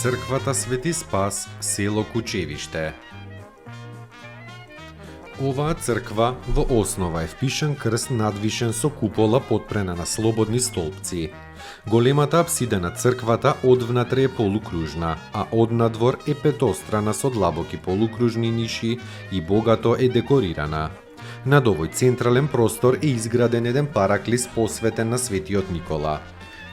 црквата Свети Спас, село Кучевиште. Оваа црква во основа е впишан крст надвишен со купола потпрена на слободни столпци. Големата апсида на црквата одвнатре е полукружна, а однадвор е петострана со длабоки полукружни ниши и богато е декорирана. Над овој централен простор е изграден еден параклис посветен на Светиот Никола.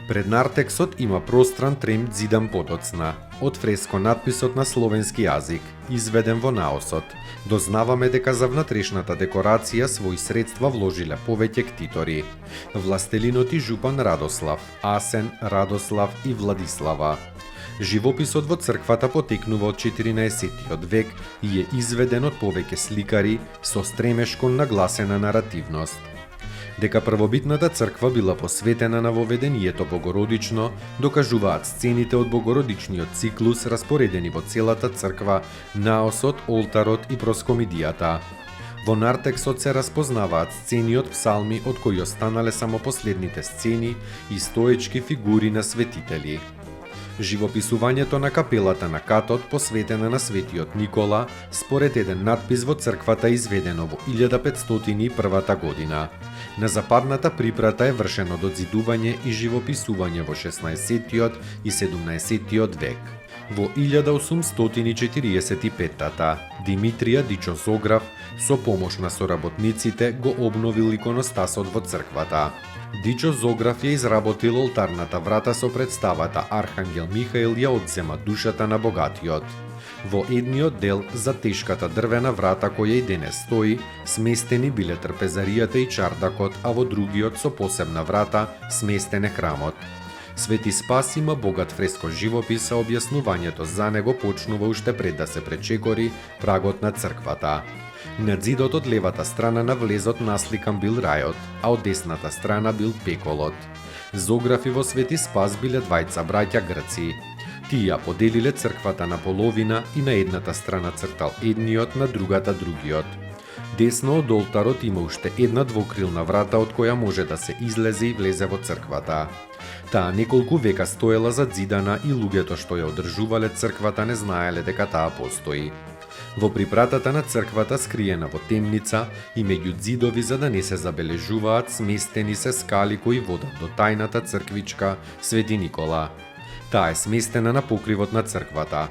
Пред нартексот има простран тремт зидан подоцна, од фреско надписот на словенски јазик, изведен во наосот. Дознаваме дека за внатрешната декорација свои средства вложиле повеќе ктитори. Властелинот и жупан Радослав, Асен, Радослав и Владислава. Живописот во црквата потекнува од 14 век и е изведен од повеќе сликари со стремеж кон нагласена наративност. Дека првобитната црква била посветена на воведението богородично, докажуваат сцените од богородичниот циклус распоредени во целата црква, наосот, олтарот и проскомидијата. Во нартексот се распознаваат сцени од псалми од кои останале само последните сцени и стоечки фигури на светители. Живописувањето на капелата на катот, посветена на Светиот Никола, според еден надпис во црквата изведено во 1501 година. На западната припрата е вршено дозидување и живописување во 16 и 17 век. Во 1845 Димитрија Дичо-Зограф со помош на соработниците го обновил иконостасот во црквата. Дичо-Зограф ја изработил олтарната врата со представата Архангел Михаил ја одзема душата на богатиот. Во едниот дел за тешката дрвена врата која и денес стои, сместени биле трпезаријата и чардакот, а во другиот со посебна врата сместен е храмот. Свети Спас има богат фреско живопис, а објаснувањето за него почнува уште пред да се пречекори прагот на црквата. На зидот од левата страна на влезот насликан бил рајот, а од десната страна бил пеколот. Зографи во Свети Спас биле двајца браќа грци. Тие поделиле црквата на половина и на едната страна цртал едниот, на другата другиот. Десно од олтарот има уште една двокрилна врата од која може да се излезе и влезе во црквата. Таа неколку века стоела задзидана и луѓето што ја одржувале црквата не знаеле дека таа постои. Во припратата на црквата, скриена во темница и меѓу зидови за да не се забележуваат, сместени се скали кои водат до тајната црквичка Свети Никола. Таа е сместена на покривот на црквата.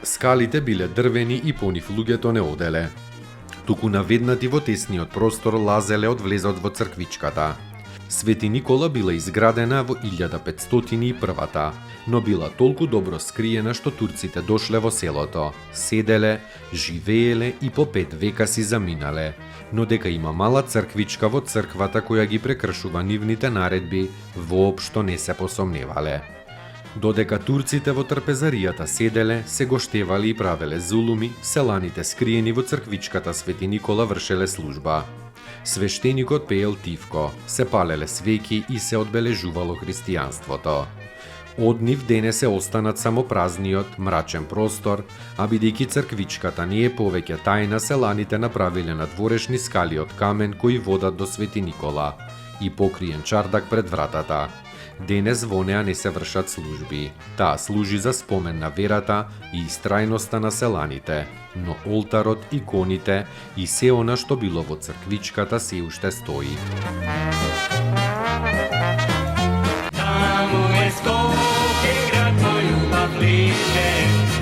Скалите биле дрвени и по нив луѓето не оделе. Туку наведнати во тесниот простор лазеле од влезот во црквичката. Свети Никола била изградена во 1501, но била толку добро скриена што турците дошле во селото, седеле, живееле и по 5 века си заминале, но дека има мала црквичка во црквата која ги прекршува нивните наредби, воопшто не се посомневале. Додека турците во трпезаријата седеле, се гоштевали и правеле зулуми, селаните скриени во црквичката Свети Никола вршеле служба. Свештеникот пеел тивко, се палеле свеќи и се одбележувало христијанството. Од нив денес се останат само празниот, мрачен простор, а бидејќи црквичката не е повеќе тајна, селаните направиле надворешни скали од камен кои водат до Свети Никола и покриен чардак пред вратата. Денес во неа не се вршат служби. Таа служи за спомен на верата и истрајноста на селаните, но олтарот, иконите и се она што било во црквичката се уште стои. Таму е Скопје, град мој љубав лише,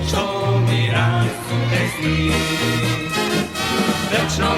што ми расу тесни. Вечно